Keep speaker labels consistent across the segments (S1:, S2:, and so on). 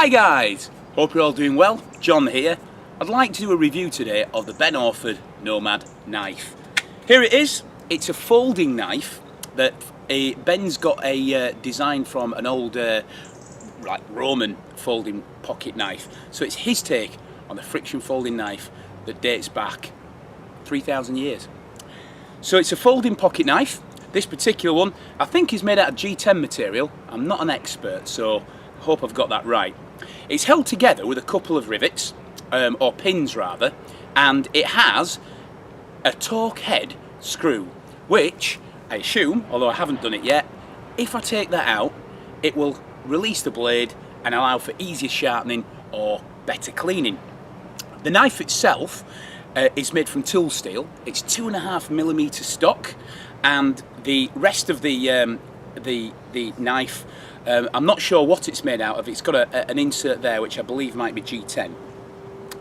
S1: Hi guys, hope you're all doing well. John here. I'd like to do a review today of the Ben Orford Nomad knife. Here it is. It's a folding knife that Ben's got a design from an old like Roman folding pocket knife. So it's his take on the friction folding knife that dates back 3,000 years. So it's a folding pocket knife. This particular one I think is made out of G10 material. I'm not an expert, so I hope I've got that right. It's held together with a couple of rivets, or pins rather, and it has a torque head screw, which I assume, although I haven't done it yet, if I take that out, it will release the blade and allow for easier sharpening or better cleaning. The knife itself is made from tool steel. It's 2.5mm stock, and the rest of the knife, I'm not sure what it's made out of. It's got an insert there which I believe might be G10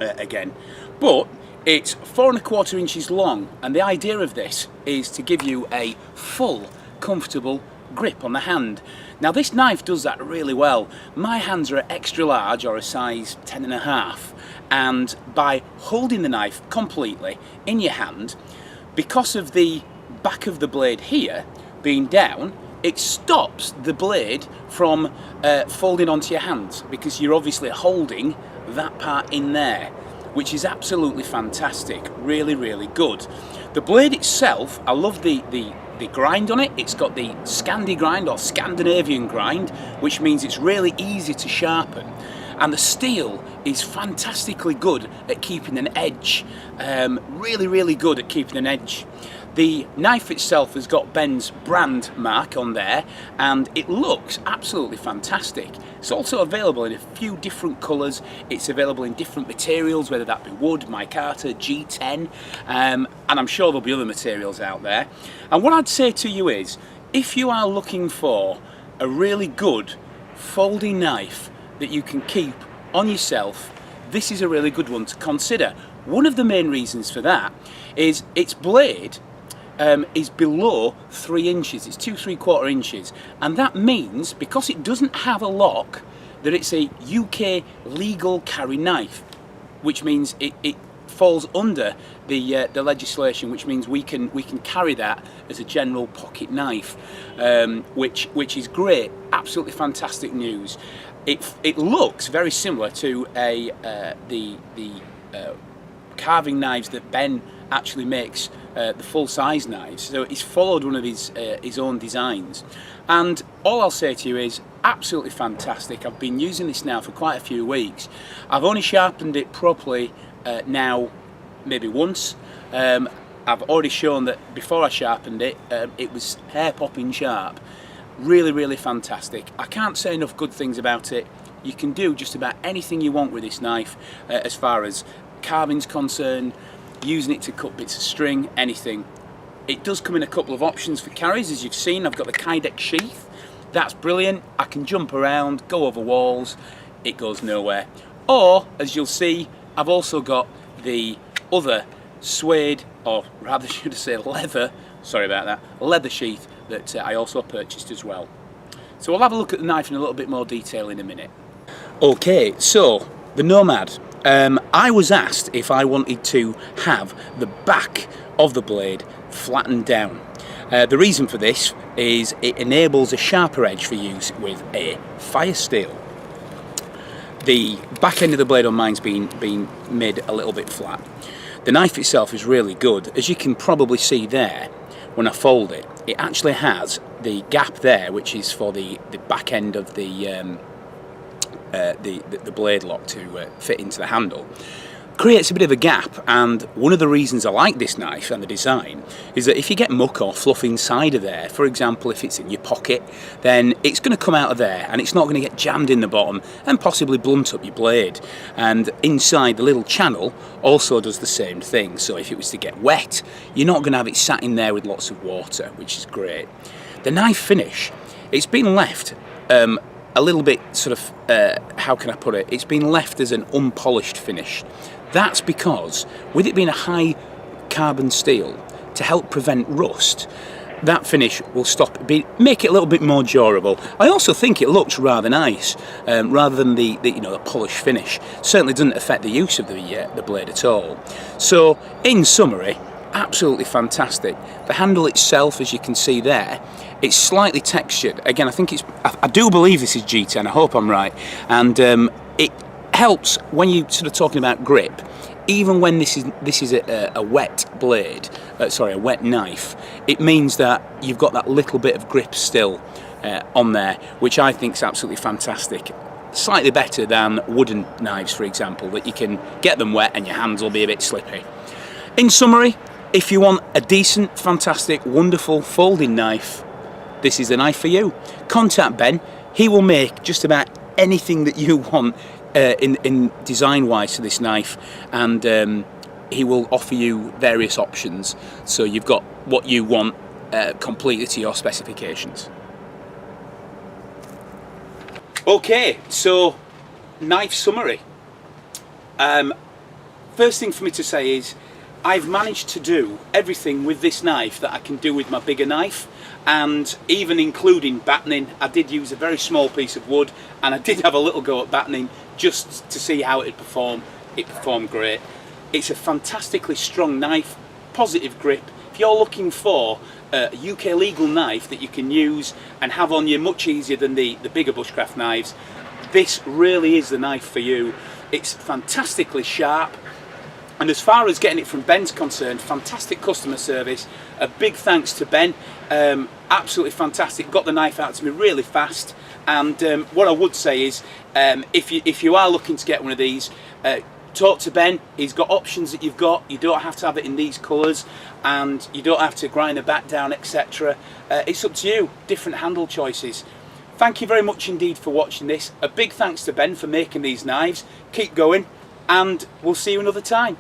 S1: again, but it's 4¼ inches long, and the idea of this is to give you a full comfortable grip on the hand. Now this knife does that really well. My hands are extra large, or a size 10.5, and by holding the knife completely in your hand, because of the back of the blade here being down, it stops the blade from folding onto your hands, because you're obviously holding that part in there, which is absolutely fantastic. Really good. The blade itself, I love the grind on it. It's got the Scandi grind, or Scandinavian grind, which means it's really easy to sharpen, and the steel is fantastically good at keeping an edge. Really good at keeping an edge. The knife itself has got Ben's brand mark on there, and it looks absolutely fantastic. It's also available in a few different colours. It's available in different materials, whether that be wood, micarta, G10, and I'm sure there'll be other materials out there. And what I'd say to you is, if you are looking for a really good folding knife that you can keep on yourself, this is a really good one to consider. One of the main reasons for that is its blade is below 3 inches. It's 2¾ inches, and that means, because it doesn't have a lock, that it's a UK legal carry knife, which means it falls under the legislation, which means we can carry that as a general pocket knife, which is great. Absolutely fantastic news. It looks very similar to the carving knives that Ben actually makes, the full-size knives. So he's followed one of his own designs, and all I'll say to you is absolutely fantastic. I've been using this now for quite a few weeks. I've only sharpened it properly now maybe once. I've already shown that before I sharpened it, it was hair-popping sharp. Really fantastic. I can't say enough good things about it. You can do just about anything you want with this knife, as far as carving's concerned, using it to cut bits of string, anything. It does come in a couple of options for carries, as you've seen. I've got the Kydex sheath. That's brilliant. I can jump around, go over walls, it goes nowhere. Or, as you'll see, I've also got the other suede, or rather should I say leather, sorry about that, leather sheath that I also purchased as well. So we'll have a look at the knife in a little bit more detail in a minute. Okay, so the Nomad. I was asked if I wanted to have the back of the blade flattened down. The reason for this is it enables a sharper edge for use with a fire steel. The back end of the blade on mine's been made a little bit flat. The knife itself is really good. As you can probably see there, when I fold it, it actually has the gap there, which is for the back end of the blade lock to fit into the handle. Creates a bit of a gap, and one of the reasons I like this knife and the design is that if you get muck or fluff inside of there, for example if it's in your pocket, then it's going to come out of there and it's not going to get jammed in the bottom and possibly blunt up your blade. And inside the little channel also does the same thing, so if it was to get wet, you're not going to have it sat in there with lots of water, which is great. The knife finish, it's been left a little bit sort of, how can I put it, it's been left as an unpolished finish. That's because, with it being a high carbon steel, to help prevent rust, that finish will make it a little bit more durable. I also think it looks rather nice, rather than the the polished finish. Certainly doesn't affect the use of the blade at all. So in summary, absolutely fantastic. The handle itself, as you can see there, it's slightly textured. Again, I do believe this is G10. I hope I'm right, and it helps when you sort of talking about grip. Even when this is a wet blade, sorry, a wet knife, it means that you've got that little bit of grip still on there, which I think is absolutely fantastic. Slightly better than wooden knives, for example, that you can get them wet and your hands will be a bit slippy. In summary, if you want a decent, fantastic, wonderful folding knife, this is the knife for you. Contact Ben. He will make just about anything that you want in design wise to this knife, and he will offer you various options, so you've got what you want completely to your specifications. Okay, so knife summary. First thing for me to say is I've managed to do everything with this knife that I can do with my bigger knife, and even including battening. I did use a very small piece of wood, and I did have a little go at battening just to see how it'd perform. It performed great. It's a fantastically strong knife, positive grip. If you're looking for a UK legal knife that you can use and have on you much easier than the bigger bushcraft knives, this really is the knife for you. It's fantastically sharp. And as far as getting it from Ben's concerned, fantastic customer service. A big thanks to Ben. Absolutely fantastic. Got the knife out to me really fast. And what I would say is, if you are looking to get one of these, talk to Ben. He's got options that you've got. You don't have to have it in these colours, and you don't have to grind the back down, etc. It's up to you. Different handle choices. Thank you very much indeed for watching this. A big thanks to Ben for making these knives. Keep going, and we'll see you another time.